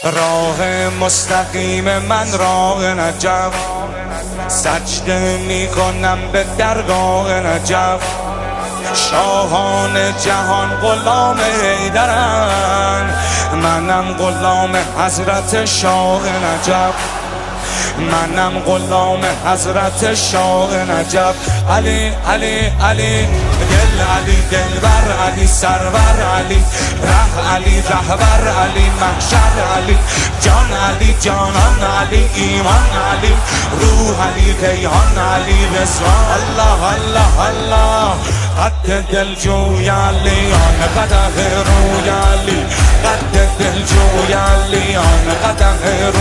راه مستقیم من راه نجف، سجده میکنم به درگاه نجف. شاهان جهان غلام حیدرن، منم غلام حضرت شاه نجف. منم غلام حضرت شاه نجف. علی علی علی دل علی دلبر علی سرور علی ره علی رهبر علی محشر علی جان علی جانان علی ایمان علی روح علی کیهان علی رضوان. الله الله الله قد دل جوی علی آن قدح روی علی قد دل جوی علی آن قدح روی